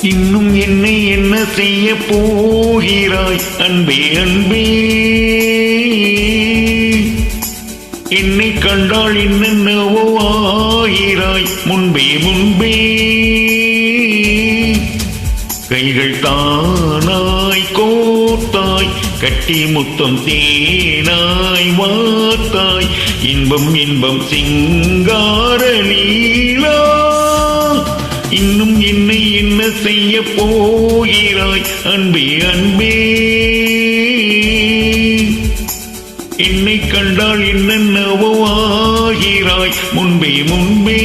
இன்னும் என்னை என்ன செய்ய போகிறாய் அன்பே அன்பே, என்னை கண்டால் என்னென்னவோ ஆகிறாய் முன்பே முன்பே. கைகள் தானாய் கோத்தாய் கட்டி முத்தம் தேனாய் வாத்தாய், இன்பம் இன்பம் சிங்கார லீலா. இன்னும் என்னை என்ன செய்ய போகிறாய் அன்பே அன்பே, என்னை கண்டால் என்னென்னவோ ஆகிறாய் முன்பே முன்பே.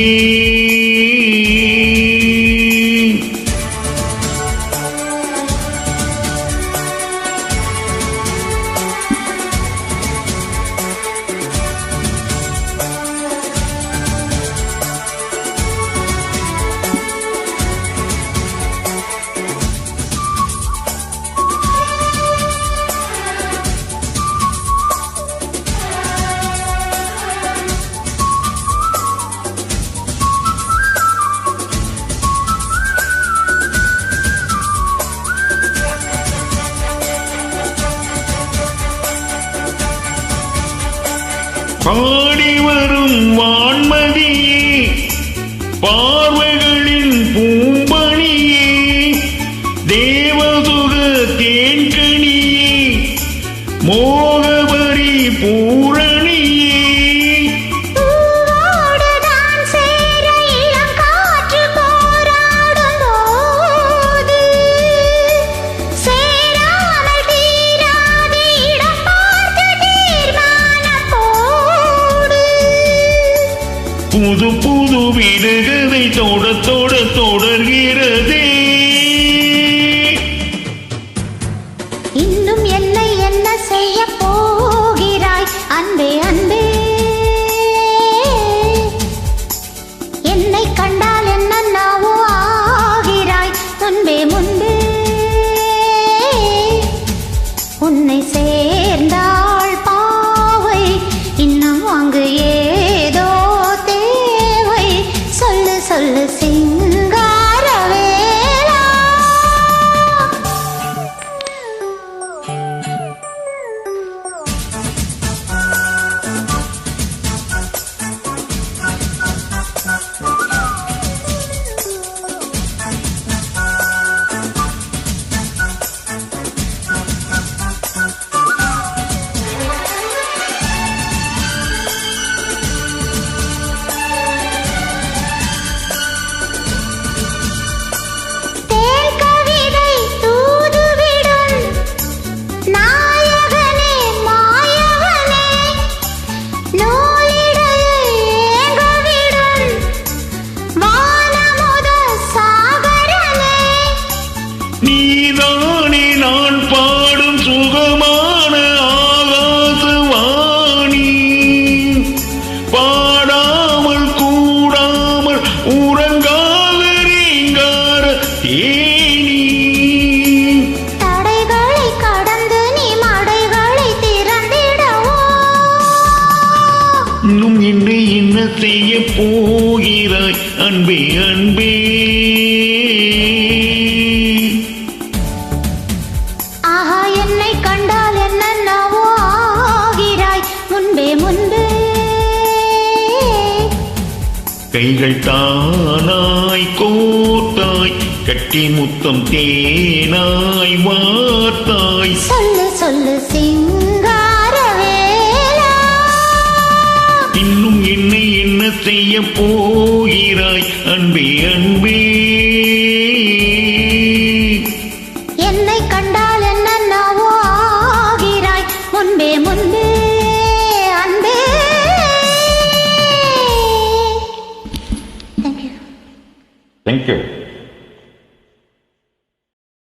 பாடி வரும் வான்மதியே, பார்வைகளின் பூம்பணியே, தேவதுக தேன்கனியே, மோகபரி பூரணியே. புது புது விடுகதை தொட தொட தொடர்கிறதே. இன்னும் என்னை என்ன செய்ய போகிறாய் அன்பே அன்பே, என்னை கண்டால் என்னென்னவோ ஆகிறாய் முன்பே முன்பே. உன்னை சேர்ந்தாள் பாவை, இன்னும் அங்கு ஏதோ தேவை, சொல்லு சொல்லு சிங்காரவேலா. நீதானே நான் பாடும் சுகமான ஆகாசவாணி, பாடாமல் கூடாமல் உறங்காத ரீங்கார தேனி. தடைகளை கடந்து நீ மடைகளை திறந்திடவோ. இன்னும் என்னை என்ன செய்ய போகிறாய் அன்பே அன்பே, ஆஹா என்னை கண்டால் என்னென்னவோ ஆகிறாய் முன்பே முன்பே. கைகள் தானாய் கோத்தாய் கட்டி முத்தம் தேனாய் வாத்தாய், சொல்லு சொல்லு சிங்காரவேலா. இன்னும் என்னை என்ன செய்ய போகிறாய் அன்பே அன்பே.